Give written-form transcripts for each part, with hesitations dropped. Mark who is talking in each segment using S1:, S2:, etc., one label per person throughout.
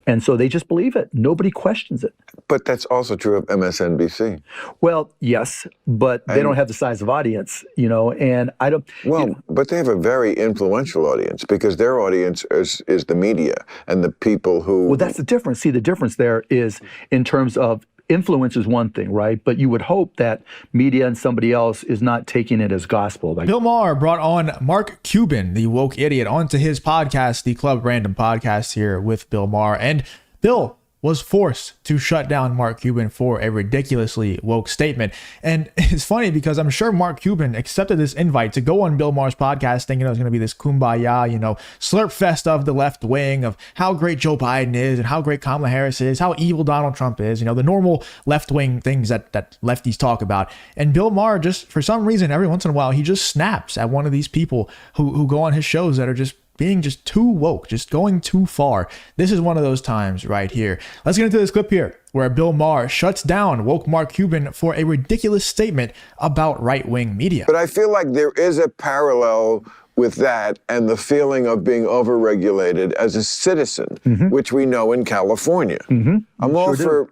S1: And so they just believe it. Nobody questions it.
S2: But that's also true of MSNBC.
S1: Well, yes, but they don't have the size of audience, and I don't...
S2: Well, but they have a very influential audience because their audience is the media and the people who...
S1: Well, that's the difference. See, the difference there is in terms of influence is one thing, right? But you would hope that media and somebody else is not taking it as gospel.
S3: Bill Maher brought on Mark Cuban, the woke idiot, onto his podcast, the Club Random Podcast here with Bill Maher. And Bill was forced to shut down Mark Cuban for a ridiculously woke statement. And it's funny because I'm sure Mark Cuban accepted this invite to go on Bill Maher's podcast thinking it was going to be this kumbaya, slurp fest of the left wing, of how great Joe Biden is and how great Kamala Harris is, how evil Donald Trump is, the normal left wing things that lefties talk about. And Bill Maher, just for some reason, every once in a while, he just snaps at one of these people who go on his shows that are just being just too woke, just going too far. This is one of those times right here. Let's get into this clip here where Bill Maher shuts down woke Mark Cuban for a ridiculous statement about right-wing media.
S2: But I feel like there is a parallel with that and the feeling of being overregulated as a citizen, which we know in California. I'm all for,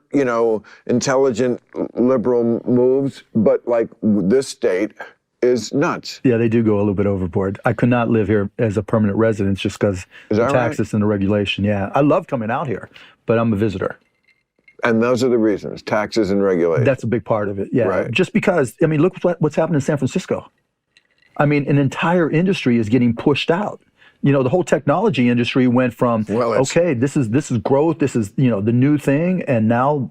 S2: intelligent liberal moves, but like this state is nuts.
S1: Yeah, they do go a little bit overboard. I could not live here as a permanent resident just because the taxes and the regulation. Yeah, I love coming out here, but I'm a visitor.
S2: And those are the reasons, taxes and regulation.
S1: That's a big part of it, yeah.
S2: Right.
S1: Just because, look what's happened in San Francisco. An entire industry is getting pushed out. The whole technology industry went from, okay, this is growth, this is, the new thing, and now,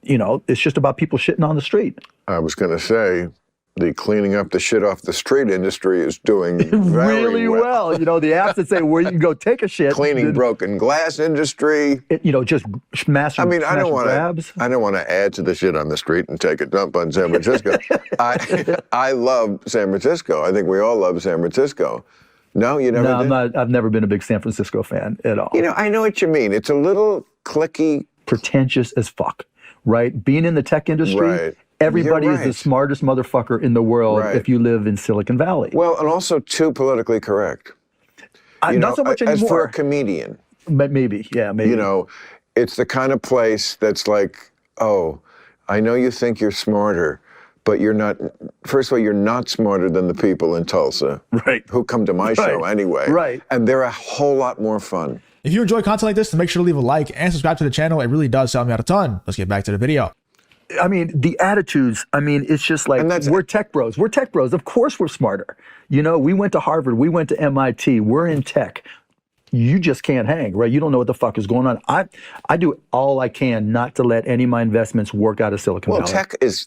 S1: it's just about people shitting on the street.
S2: I was going to say, the cleaning up the shit off the street industry is doing very
S1: really well. The apps that say where you can go take a shit.
S2: Cleaning broken glass industry.
S1: Just smash.
S2: I don't want to add to the shit on the street and take a dump on San Francisco. I love San Francisco. I think we all love San Francisco. No, you never did?
S1: No, I've never been a big San Francisco fan at all.
S2: I know what you mean. It's a little cliquey.
S1: Pretentious as fuck, right? Being in the tech industry.
S2: Right.
S1: Everybody is the smartest motherfucker in the world if you live in Silicon Valley.
S2: Well, and also too politically correct.
S1: Not so much anymore.
S2: As for a comedian.
S1: But maybe, yeah, maybe.
S2: It's the kind of place that's like, oh, I know you think you're smarter, but you're not. First of all, you're not smarter than the people in Tulsa, who come to my show anyway.
S1: Right.
S2: And they're a whole lot more fun.
S3: If you enjoy content like this, then make sure to leave a like and subscribe to the channel. It really does help me out a ton. Let's get back to the video.
S1: The attitudes, it's just like, we're tech bros. We're tech bros. Of course we're smarter. We went to Harvard. We went to MIT. We're in tech. You just can't hang, right? You don't know what the fuck is going on. I do all I can not to let any of my investments work out of Silicon Valley.
S2: Well, tech is,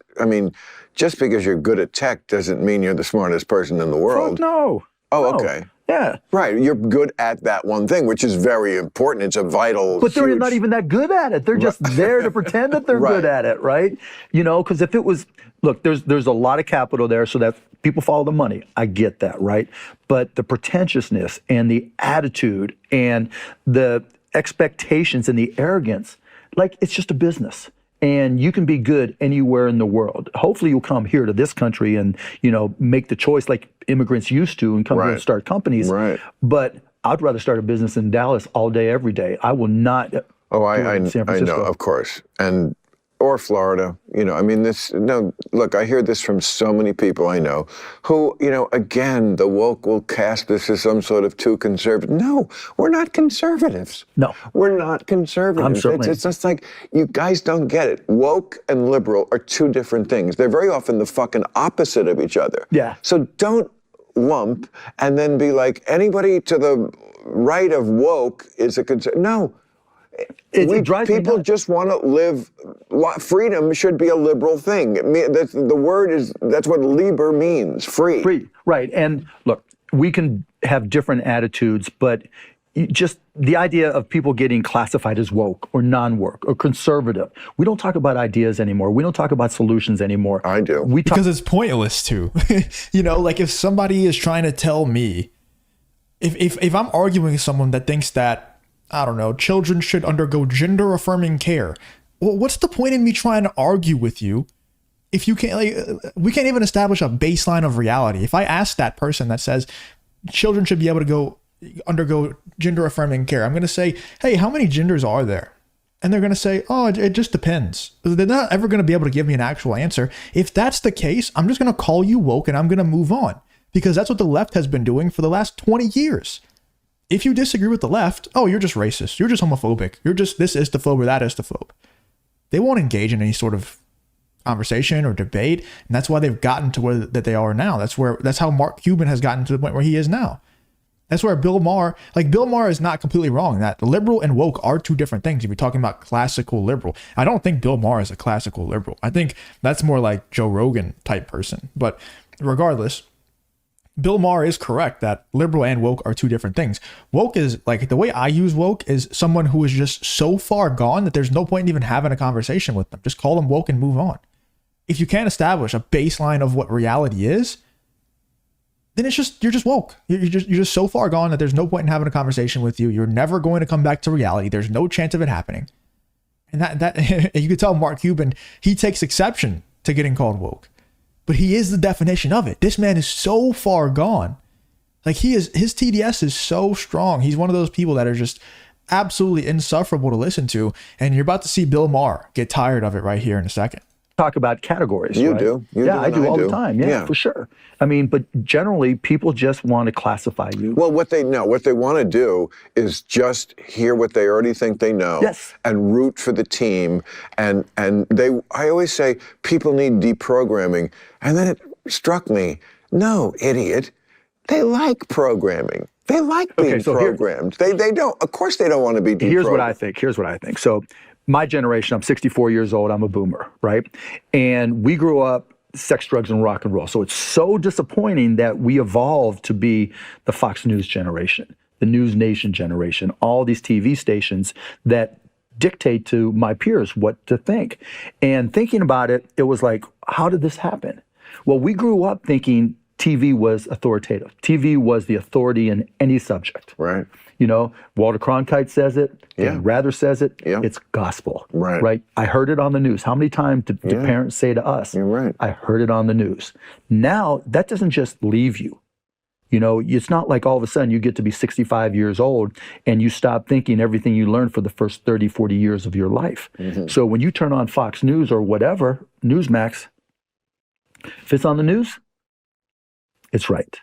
S2: just because you're good at tech doesn't mean you're the smartest person in the world.
S1: Fuck no.
S2: Oh,
S1: no.
S2: okay.
S1: Yeah.
S2: Right. You're good at that one thing, which is very important. It's a vital.
S1: But they're not even that good at it. They're just there to pretend that they're good at it, right? Because if it was, look, there's a lot of capital there, so that people follow the money. I get that, right? But the pretentiousness and the attitude and the expectations and the arrogance, it's just a business. And you can be good anywhere in the world. Hopefully you'll come here to this country and, make the choice like immigrants used to and come here and start companies.
S2: Right.
S1: But I'd rather start a business in Dallas all day, every day. I will not do it in San Francisco.
S2: I know, of course. Or Florida, look, I hear this from so many people I know who, again, the woke will cast this as some sort of too conservative. No, we're not conservatives.
S1: No.
S2: We're not conservatives. It's just like, you guys don't get it. Woke and liberal are two different things. They're very often the fucking opposite of each other.
S1: Yeah.
S2: So don't lump and then be like, anybody to the right of woke is a conservative. No. People just want to live. Freedom should be a liberal thing. The word is, that's what liber means, free.
S1: Free, right. And look, we can have different attitudes, but just the idea of people getting classified as woke or non-woke or conservative. We don't talk about ideas anymore. We don't talk about solutions anymore.
S2: I do.
S3: Because it's pointless to. If somebody is trying to tell me, if I'm arguing with someone that thinks that, I don't know, children should undergo gender-affirming care. Well, what's the point in me trying to argue with you if you can't, we can't even establish a baseline of reality? If I ask that person that says children should be able to go undergo gender affirming care. I'm going to say, hey, how many genders are there? And they're going to say, oh, it just depends. They're not ever going to be able to give me an actual answer. If that's the case, I'm just going to call you woke and I'm going to move on, because that's what the left has been doing for the last 20 years. If you disagree with the left, oh, you're just racist. You're just homophobic. You're just this istophobe or that istophobe. They won't engage in any sort of conversation or debate. And that's why they've gotten to where that they are now. That's how Mark Cuban has gotten to the point where he is now. That's where Bill Maher is not completely wrong. That liberal and woke are two different things. If you're talking about classical liberal, I don't think Bill Maher is a classical liberal. I think that's more like Joe Rogan type person. But regardless, Bill Maher is correct that liberal and woke are two different things. Woke is, like, the way I use woke is someone who is just so far gone that there's no point in even having a conversation with them. Just call them woke and move on. If you can't establish a baseline of what reality is, then you're just woke. You're just so far gone that there's no point in having a conversation with you. You're never going to come back to reality. There's no chance of it happening. And that you could tell Mark Cuban, he takes exception to getting called woke. But he is the definition of it. This man is so far gone. Like, his TDS is so strong. He's one of those people that are just absolutely insufferable to listen to. And you're about to see Bill Maher get tired of it right here in a second.
S1: Talk about categories.
S2: You
S1: right?
S2: do. You
S1: yeah,
S2: do,
S1: I do
S2: and
S1: all the time. Yeah, for sure. I mean, but generally, people just want to classify you.
S2: Well, what they want to do is just hear what they already think they know,
S1: yes,
S2: and root for the team. And I always say people need deprogramming, and then it struck me, no, idiot, they like programming. They like being programmed. They don't. Of course, they don't want to be deprogrammed.
S1: Here's what I think. So, my generation, I'm 64 years old, I'm a boomer, right? And we grew up sex, drugs, and rock and roll. So it's so disappointing that we evolved to be the Fox News generation, the News Nation generation, all these TV stations that dictate to my peers what to think. And thinking about it, it was like, how did this happen? Well, we grew up thinking TV was authoritative. TV was the authority in any subject.
S2: Right.
S1: You know, Walter Cronkite says it.
S2: Yeah.
S1: Rather says it.
S2: Yeah.
S1: It's gospel.
S2: Right.
S1: Right. I heard it on the news. How many times did parents say to us,
S2: you're right,
S1: I heard it on the news. Now, that doesn't just leave you. You know, it's not like all of a sudden you get to be 65 years old and you stop thinking everything you learned for the first 30, 40 years of your life. Mm-hmm. So when you turn on Fox News or whatever, Newsmax, if it's on the news, it's right.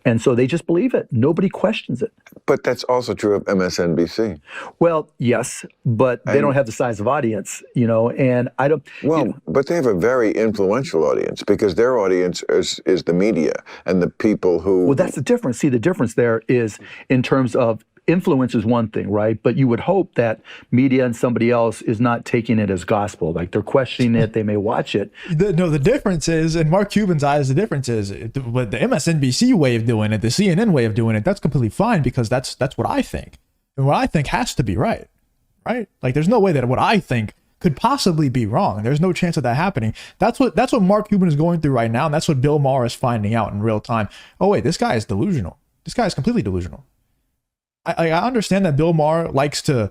S1: And so they just believe it. Nobody questions it.
S2: But that's also true of MSNBC.
S1: Well, yes, but they don't have the size of audience, you know, and I don't...
S2: Well, but they have a very influential audience because their audience is the media and the people who...
S1: Well, that's the difference. See, the difference there is in terms of influence is one thing, right? But you would hope that media and somebody else is not taking it as gospel. Like they're questioning it, they may watch it.
S3: The difference is, in Mark Cuban's eyes, the difference is the MSNBC way of doing it, the CNN way of doing it, that's completely fine because that's what I think. And what I think has to be right? Like there's no way that what I think could possibly be wrong. There's no chance of that happening. That's what Mark Cuban is going through right now, and that's what Bill Maher is finding out in real time. Oh wait, this guy is delusional. This guy is completely delusional. I understand that Bill Maher likes to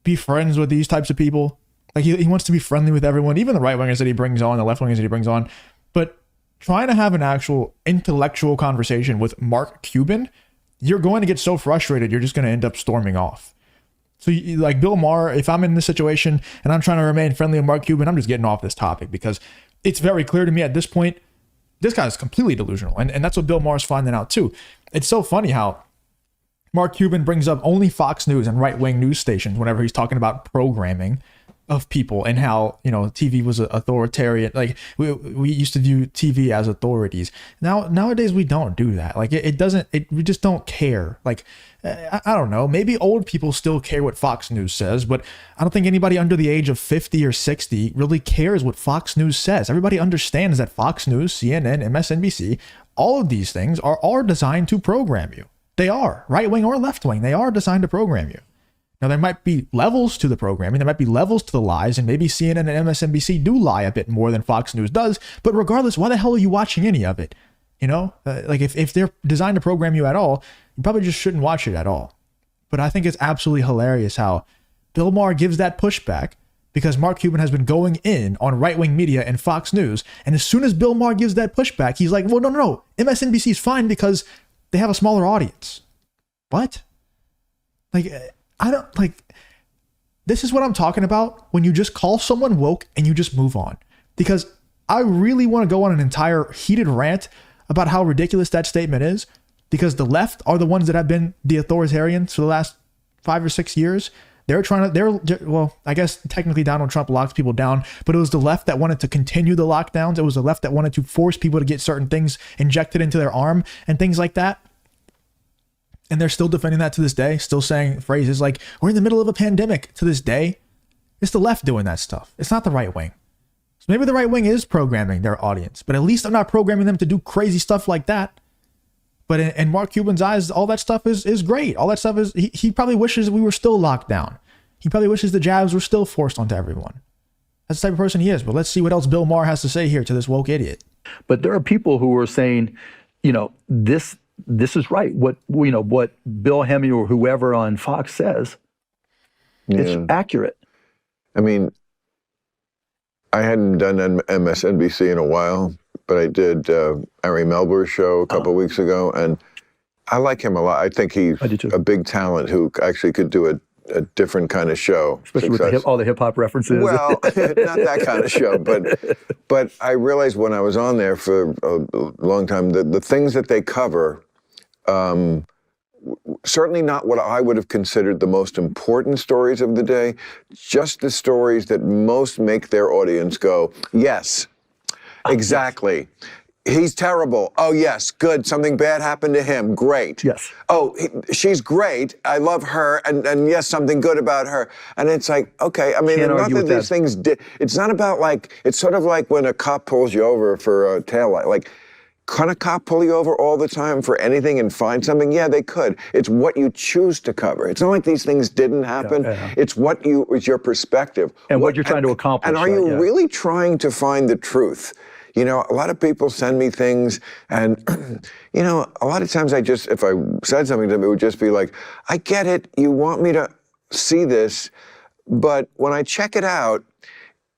S3: be friends with these types of people. Like he wants to be friendly with everyone, even the right wingers that he brings on, the left wingers that he brings on. But trying to have an actual intellectual conversation with Mark Cuban, you're going to get so frustrated, you're just going to end up storming off. So like Bill Maher, if I'm in this situation and I'm trying to remain friendly with Mark Cuban, I'm just getting off this topic because it's very clear to me at this point, this guy is completely delusional. And that's what Bill Maher is finding out too. It's so funny how Mark Cuban brings up only Fox News and right-wing news stations whenever he's talking about programming of people and how, you know, TV was authoritarian. Like we used to view TV as authorities. Nowadays we don't do that. Like we just don't care. Like, I don't know, maybe old people still care what Fox News says, but I don't think anybody under the age of 50 or 60 really cares what Fox News says. Everybody understands that Fox News, CNN, MSNBC, all of these things are designed to program you. They are, right wing or left wing. They are designed to program you. Now, there might be levels to the programming. There might be levels to the lies, and maybe CNN and MSNBC do lie a bit more than Fox News does. But regardless, why the hell are you watching any of it? You know, like if they're designed to program you at all, you probably just shouldn't watch it at all. But I think it's absolutely hilarious how Bill Maher gives that pushback because Mark Cuban has been going in on right-wing media and Fox News. And as soon as Bill Maher gives that pushback, he's like, well, no. MSNBC is fine because they have a smaller audience. what? Like, I don't like, this is what I'm talking about when you just call someone woke and you just move on. Because I really want to go on an entire heated rant about how ridiculous that statement is, because the left are the ones that have been the authoritarians for the last 5 or 6 years. Well, I guess technically Donald Trump locked people down, but it was the left that wanted to continue the lockdowns. It was the left that wanted to force people to get certain things injected into their arm and things like that. And they're still defending that to this day, still saying phrases like, we're in the middle of a pandemic to this day. It's the left doing that stuff. It's not the right wing. So maybe the right wing is programming their audience, but at least I'm not programming them to do crazy stuff like that. But in Mark Cuban's eyes, all that stuff is great. All that stuff is, he probably wishes we were still locked down. He probably wishes the jabs were still forced onto everyone. That's the type of person he is. But let's see what else Bill Maher has to say here to this woke idiot.
S1: But there are people who are saying, this is right. What Bill Hemme or whoever on Fox says, it's accurate.
S2: I mean, I hadn't done MSNBC in a while, but I did Ari Melber's show a couple of weeks ago, and I like him a lot. I think he's a big talent who actually could do a different kind of show.
S1: Especially with all the hip-hop references.
S2: Well, not that kind of show, but I realized when I was on there for a long time, the things that they cover, certainly not what I would have considered the most important stories of the day, just the stories that most make their audience go, yes, exactly. He's terrible. Oh, yes, good. Something bad happened to him. Great.
S1: Yes.
S2: Oh, she's great. I love her. And yes, something good about her. And it's like, okay, I mean, not that these things, it's not about like, it's sort of like when a cop pulls you over for a taillight. Like, can a cop pull you over all the time for anything and find something? Yeah, they could. It's what you choose to cover. It's not like these things didn't happen. It's it's your perspective.
S1: And what you're trying to accomplish.
S2: And are you really trying to find the truth? A lot of people send me things, and, a lot of times if I said something to them, it would just be like, I get it, you want me to see this, but when I check it out,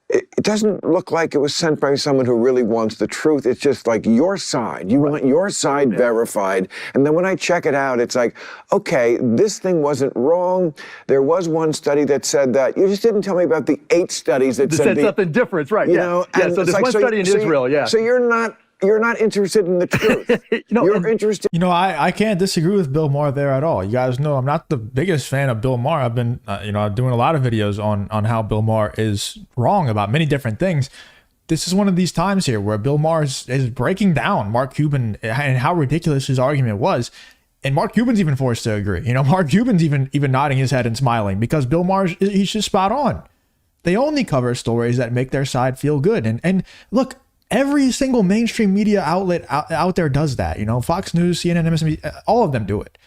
S2: it doesn't look like it was sent by someone who really wants the truth. It's just like your side. You want your side verified. And then when I check it out, it's like, okay, this thing wasn't wrong. There was one study that said that. You just didn't tell me about the 8 studies that said
S1: something different, right?
S2: So
S1: there's one study in Israel,
S2: So you're not interested in the truth. You're interested.
S3: I can't disagree with Bill Maher there at all. You guys know I'm not the biggest fan of Bill Maher. I've been, doing a lot of videos on how Bill Maher is wrong about many different things. This is one of these times here where Bill Maher is breaking down Mark Cuban and how ridiculous his argument was. And Mark Cuban's even forced to agree. Mark Cuban's even nodding his head and smiling because Bill Maher, he's just spot on. They only cover stories that make their side feel good. And look, every single mainstream media outlet out there does that. Fox News, CNN, MSNBC, all of them do it.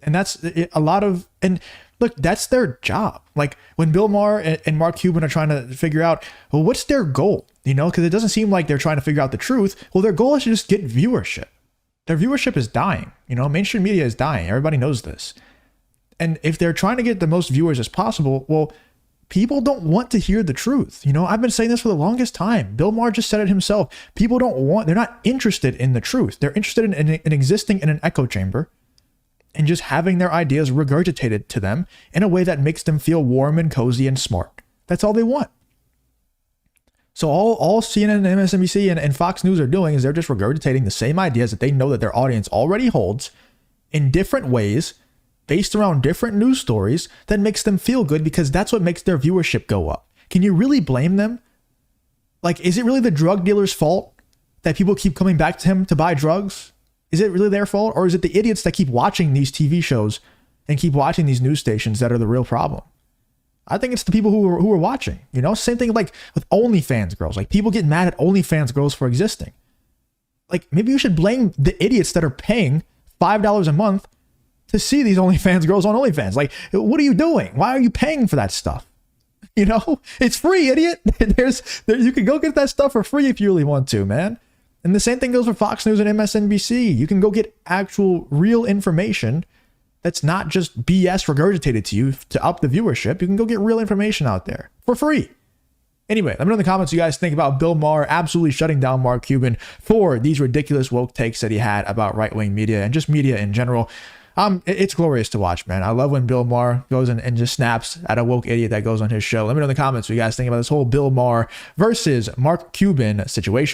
S3: And that's a lot of, and look, that's their job. Like when Bill Maher and Mark Cuban are trying to figure out, well, what's their goal? Because it doesn't seem like they're trying to figure out the truth. Well, their goal is to just get viewership. Their viewership is dying. Mainstream media is dying. Everybody knows this. And if they're trying to get the most viewers as possible, well, people don't want to hear the truth. I've been saying this for the longest time. Bill Maher just said it himself. People they're not interested in the truth. They're interested in existing in an echo chamber and just having their ideas regurgitated to them in a way that makes them feel warm and cozy and smart. That's all they want. So all CNN, MSNBC, and Fox News are doing is they're just regurgitating the same ideas that they know that their audience already holds in different ways, based around different news stories that makes them feel good because that's what makes their viewership go up. Can you really blame them? Like, is it really the drug dealer's fault that people keep coming back to him to buy drugs? Is it really their fault? Or is it the idiots that keep watching these TV shows and keep watching these news stations that are the real problem? I think it's the people who are watching, same thing like with OnlyFans girls. Like people get mad at OnlyFans girls for existing. Like maybe you should blame the idiots that are paying $5 a month to see these OnlyFans girls on OnlyFans. Like, what are you doing? Why are you paying for that stuff? It's free, idiot. You can go get that stuff for free if you really want to, man. And the same thing goes for Fox News and MSNBC. You can go get actual real information that's not just BS regurgitated to you to up the viewership. You can go get real information out there for free. Anyway, let me know in the comments what you guys think about Bill Maher absolutely shutting down Mark Cuban for these ridiculous woke takes that he had about right-wing media and just media in general. It's glorious to watch, man. I love when Bill Maher goes and just snaps at a woke idiot that goes on his show. Let me know in the comments what you guys think about this whole Bill Maher versus Mark Cuban situation.